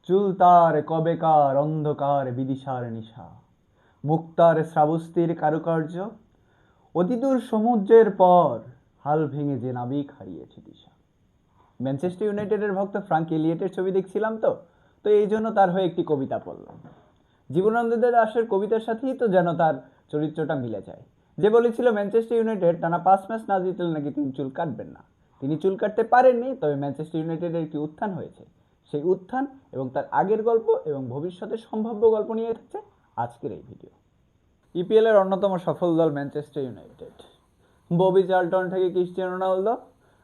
চুল তার কবেকার অন্ধকার বিদিশার নিশা, মুক্তার শ্রাবস্তির কারুকার্য, অতিদূর সমুদ্রের পর হাল ভেঙে যে নাবিক হারিয়েছে দিশা। ম্যানচেস্টার ইউনাইটেডের ভক্ত ফ্রাঙ্ক এলিয়েটের ছবি দেখছিলাম তো এই জন্য তার হয়ে একটি কবিতা পড়লাম। জীবনানন্দ দাশের কবিতার সাথেই তো যেন তার চরিত্রটা মিলে যায়। যে বলেছিল ম্যানচেস্টার ইউনাইটেড টানা 5 ম্যাচ না জিতলে নাকি তিনি চুল কাটবেন না। তিনি চুল কাটতে পারেননি, তবে ম্যানচেস্টার ইউনাইটেডের একটি উত্থান হয়েছে। সেই উত্থান এবং তার আগের গল্প এবং ভবিষ্যতের সম্ভাব্য গল্প নিয়ে থাকছে আজকের এই ভিডিও। ইপিএল এর অন্যতম সফল দল ম্যানচেস্টার ইউনাইটেড। ববি চার্লটন থেকে ক্রিস্টিয়ানো রোনালদো,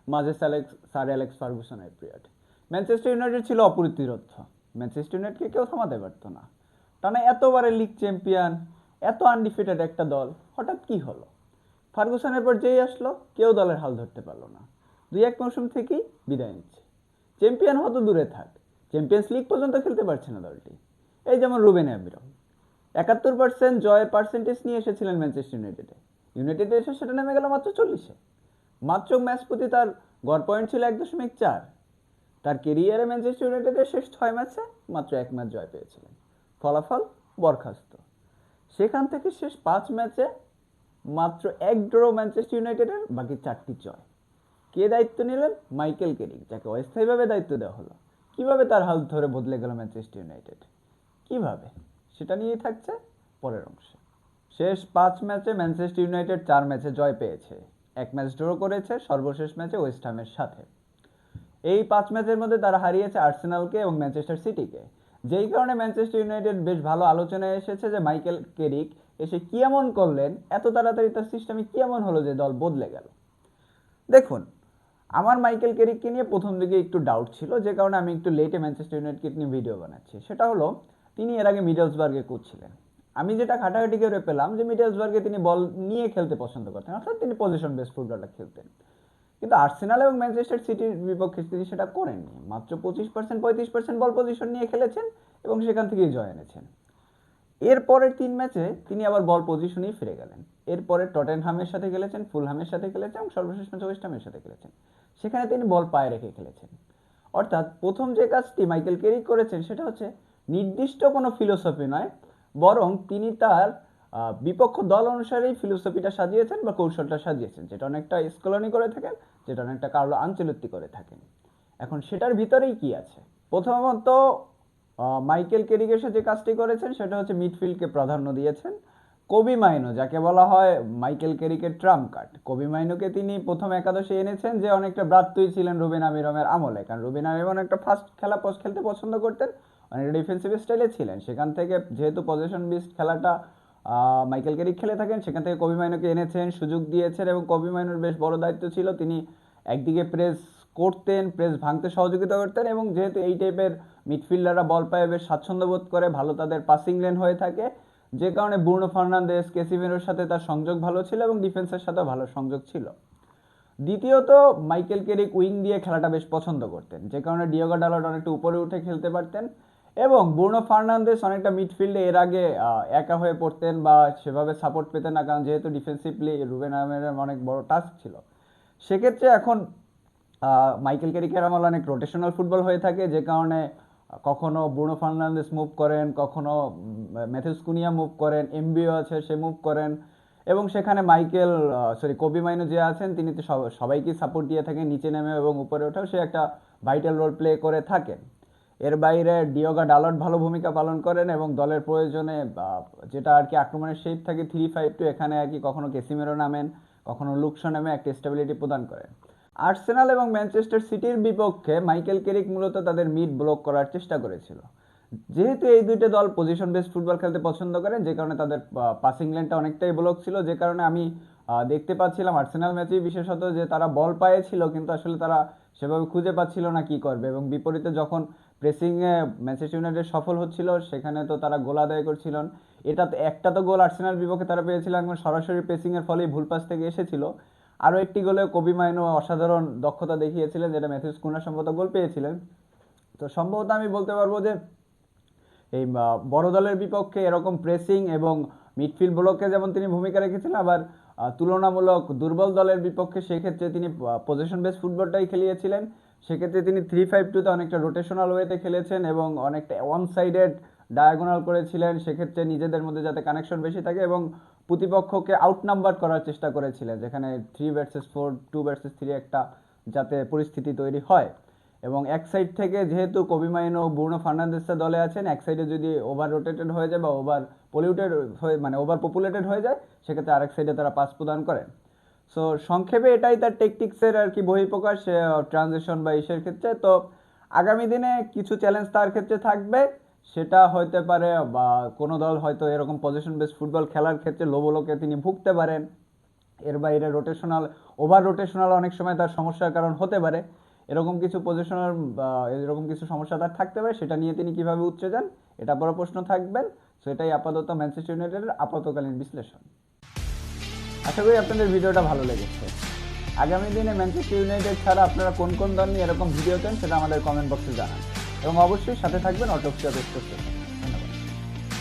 মাঝে স্যার অ্যালেক্স ফার্গুসনের পিরিয়ড। ম্যানচেস্টার ইউনাইটেড ছিল অপ্রতিরোধ্য। ম্যানচেস্টার ইউনাইটেডকে কেউ থামাতে পারতো না। টানা এতবারের লিগ চ্যাম্পিয়ন, এত আনডিফিটেড একটা দল, হঠাৎ কি হলো? ফার্গুসনের পর যেই আসলো কেউ দলের হাল ধরতে পারলো না। 2-1 মৌসুম থেকেই বিদায় নিচ্ছে। চ্যাম্পিয়ন হয়তো দূরে থাক, চ্যাম্পিয়ন্স লিগ পর্যন্ত খেলতে পারছে না দলটি। এই যেমন রুবেন আমিরাম 71% জয়ের পার্সেন্টেজ নিয়ে এসেছিলেন ম্যানচেস্টার ইউনাইটেডে। ইউনাইটেডে এসে সেটা নেমে গেল মাত্র 40-এ। মাত্র ম্যাচ প্রতি তার গড় পয়েন্ট ছিল 1.4। তার কেরিয়ারে ম্যানচেস্টার ইউনাইটেডের শেষ 6 ম্যাচে মাত্র 1 ম্যাচ জয় পেয়েছিলেন। ফলাফল বরখাস্ত। সেখান থেকে শেষ 5 ম্যাচে মাত্র 1 ড্র ম্যানচেস্টার ইউনাইটেডের, বাকি 4টি জয়। কে দায়িত্ব নিলেন? মাইকেল কেরিক, যাকে অস্থায়ীভাবে দায়িত্ব দেওয়া হলো। কিভাবে তার হাল ধরে বদলে গেল ম্যানচেস্টার ইউনাইটেড? কিভাবে, সেটা নিয়েই থাকছে পরের অংশে। শেষ 5 ম্যাচে ম্যানচেস্টার ইউনাইটেড 4 ম্যাচে জয় পেয়েছে, 1 ম্যাচ ড্র করেছে সর্বশেষ ম্যাচে ওয়েস্ট হ্যামের সাথে। এই 5 ম্যাচের মধ্যে তারা হারিয়েছে আর্সেনালকে এবং ম্যানচেস্টার সিটিকে। যেই কারণে ম্যানচেস্টার ইউনাইটেড বেশ ভালো আলোচনায় এসেছে যে মাইকেল কেরিক এসে কি এমন করলেন, এত তাড়াতাড়ি তার সিস্টেমে কি এমন হলো যে দল বদলে গেল। দেখুন, আমার মাইকেল কেরিককে নিয়ে প্রথম দিকে একটু ডাউট ছিল, যে কারণে আমি একটু লেটে ম্যানচেস্টার ইউনাইটেডকে নিয়ে ভিডিও বানাচ্ছি। সেটা হলো, তিনি এর আগে মিডলসবার্গে কোচ ছিলেন। আমি যেটা ঘাটাঘাটি করে পেলাম যে মিডলসবার্গে তিনি বল নিয়ে খেলতে পছন্দ করতেন, অর্থাৎ তিনি পজিশন বেস ফুটবলটা খেলতেন। কিন্তু আর্সেনাল এবং ম্যানচেস্টার সিটির বিপক্ষে তিনি সেটা করেননি। মাত্র 25% 35% বল পজিশন নিয়ে খেলেছেন এবং সেখান থেকেই জয় এনেছেন। এরপরের 3 ম্যাচে তিনি আবার বল পজিশনেই ফিরে গেলেন। এরপরে টটেনহামের সাথে খেলেছেন, ফুলহামের সাথে খেলেছেন এবং সর্বশেষ ম্যাচে ওয়েস্ট হামের সাথে খেলেছেন। সেখানে তিনি বল পায়ে রেখে খেলেছেন। অর্থাৎ প্রথম যে কাজটি মাইকেল কেরিক করেছেন সেটা হচ্ছে নির্দিষ্ট কোনো ফিলোসফি নয়, বরং তিনি তার বিপক্ষ দল অনুসারেই ফিলোসফিটা সাজিয়েছেন বা কৌশলটা সাজিয়েছেন, যেটা অনেকটা স্কলনি করে থাকেন, যেটা অনেকটা কার্লো আনচেলত্তি করে থাকেন। এখন সেটার ভিতরেই কি আছে? প্রথমত মাইকেল কেরিক এসে যে কাজটি করেছেন সেটা হচ্ছে মিডফিল্ডকে প্রাধান্য দিয়েছেন। কবি মাইনো, যাকে বলা হয় মাইকেল কেরিকের ট্রাম্প কার্ড, কবি মাইনোকে তিনি প্রথম একাদশে এনেছেন, যে অনেকটা ব্রাত্যই ছিলেন রুবেন আমিরমের আমলে। কারণ রুবেন আমিরম একটা ফাস্ট খেলতে পছন্দ করতেন, অনেকটা ডিফেন্সিভ স্টাইলে ছিলেন। সেখান থেকে যেহেতু পজিশন বেসড খেলাটা মাইকেল কেরিক খেলে থাকেন, সেখান থেকে কবি মাইনোকে এনেছেন, সুযোগ দিয়েছেন এবং কবি মাইনোর বেশ বড় দায়িত্ব ছিল। তিনি একদিকে প্রেস করতেন, প্রেস ভাঙতে সহযোগিতা করতেন, এবং যেহেতু এই টাইপের মিডফিল্ডাররা বল পায়ে বেশ স্বাচ্ছন্দ্য বোধ করে, ভালো তাদের পাসিং লেন হয়ে থাকে, যে কারণে ব্রুনো ফার্নান্দেস, কেসিমিরোর সাথে তার সংযোগ ভালো ছিল এবং ডিফেন্সের সাথে ভালো সংযোগ ছিল। দ্বিতীয়ত মাইকেল কেরিক উইং দিয়ে খেলাটা বেশ পছন্দ করতেন, যে কারণে ডিয়েগো ডালট অনেকটা উপরে উঠে খেলতে পারতেন এবং ব্রুনো ফার্নান্দেস অনেকটা মিডফিল্ডে এর আগে একা হয়ে পড়তেন বা সেভাবে সাপোর্ট পেতেন না, কারণ যেহেতু ডিফেন্সিভলি রুবেন আমিরের অনেক বড় টাস্ক ছিল। সেক্ষেত্রে এখন মাইকেল কেরিকের আমল অনেক রোটেশনাল ফুটবল হয়ে থাকে, যে কারণে কখনো ব্রুনো ফার্নান্দেস মুভ করেন, কখনো ম্যাথিউস কুনিয়া মুভ করেন, এমবিও আছে সে মুভ করেন, এবং সেখানে কবি মাইনো যে আছেন তিনি তো সবাইকে সাপোর্ট দিয়ে থাকেন, নিচে নেমে এবং উপরে ওঠেও সে একটা ভাইটাল রোল প্লে করে থাকেন। এর বাইরে ডিয়েগো ডালট ভালো ভূমিকা পালন করেন এবং দলের প্রয়োজনে যেটা আর কি আক্রমণের শেপ থাকে 3-5-2, এখানে আর কি কখনো কেসিমেরো নামেন, কখনো লুকশো নামে একটা স্টেবিলিটি প্রদান করেন। আর্সেনাল এবং ম্যানচেস্টার সিটির বিপক্ষে মাইকেল কেরিক মূলত তাদের মিড ব্লক করার চেষ্টা করেছিল। যেহেতু এই দুইটা দল পজিশন বেস ফুটবল খেলতে পছন্দ করেন, যে কারণে তাদের পাসিং লেনটা অনেকটাই ব্লক ছিল, যে কারণে আমি দেখতে পাচ্ছিলাম আর্সেনাল ম্যাচে বিশেষত যে তারা বল পায়েছিল কিন্তু আসলে তারা সেভাবে খুঁজে পাচ্ছিল না কি করবে, এবং বিপরীতে যখন প্রেসিংয়ে ম্যানচেস্টার ইউনাইটেড সফল হচ্ছিল সেখানে তো তারা গোল আদায় করছিলেন। এটা তো একটা তো গোল আর্সেনাল বিপক্ষে তারা পেয়েছিল একদম সরাসরি প্রেসিংয়ের ফলেই ভুল পাস থেকে এসেছিল। আরও একটি গোলে কবি মাইনো অসাধারণ দক্ষতা দেখিয়েছিলেন, যেটা ম্যাথিউস কুনা সম্ভবত গোল পেয়েছিলেন। তো সম্ভবত আমি বলতে পারবো যে এই বড় দলের বিপক্ষে এরকম প্রেসিং এবং মিডফিল্ড ব্লকে যেমন তিনি ভূমিকা রেখেছিলেন, আবার তুলনামূলক দুর্বল দলের বিপক্ষে সেক্ষেত্রে তিনি পজিশন বেস ফুটবলটাই খেলিয়েছিলেন। সেক্ষেত্রে তিনি 3-5-2-তে অনেকটা রোটেশনাল ওয়েতে খেলেছেন এবং অনেকটা ওয়ান সাইডেড ডায়াগোনাল করেছিলেন, সেক্ষেত্রে নিজেদের মধ্যে যাতে কানেকশন বেশি থাকে এবং প্রতিপক্ষকে আউটনাম্বার করার চেষ্টা করেছিলেন, যেখানে 3 ভার্সেস 4, 2 ভার্সেস 3 একটা যাতে পরিস্থিতি তৈরি হয়। এবং এক সাইড থেকে যেহেতু কোবি মাইনো ব্রুনো ফার্নান্দেসরা দলে আছেন, এক সাইডে যদি ওভার রোটেটেড হয়ে যায় বা ওভার পলিউটেড হয়ে মানে ওভার পপুলেটেড হয়ে যায়, সেক্ষেত্রে আরেক সাইডে তারা পাস প্রদান করেন। সো সংক্ষেপে এটাই তার টেকটিক্সের আর কি বহিঃপ্রকাশ ট্রানজিশন বা ইসের ক্ষেত্রে। তো আগামী দিনে কিছু চ্যালেঞ্জ তার ক্ষেত্রে থাকবে, সেটা হতে পারে বা কোনো দল হয়তো এরকম পজিশন বেস ফুটবল খেলার ক্ষেত্রে লোবলোকে তিনি ভুগতে পারেন। এর বাইরে ওভার রোটেশনাল অনেক সময় তার সমস্যার কারণ হতে পারে। এরকম কিছু পজিশনাল বা এরকম কিছু সমস্যা তার থাকতে পারে, সেটা নিয়ে তিনি কিভাবে উতরে যান এটা বড় প্রশ্ন থাকবেন। সো এটাই আপাতত ম্যানচেস্টার ইউনাইটেডের আপাতকালীন বিশ্লেষণ। আশা করি আপনাদের ভিডিওটা ভালো লেগেছে। আগামী দিনে ম্যানচেস্টার ইউনাইটেড ছাড়া আপনারা কোন কোন দল নিয়ে এরকম ভিডিও চান সেটা আমাদের কমেন্ট বক্সে জানান এবং অবশ্যই সাথে থাকবেন অটোপসিয়া স্পোর্টসের সাথে।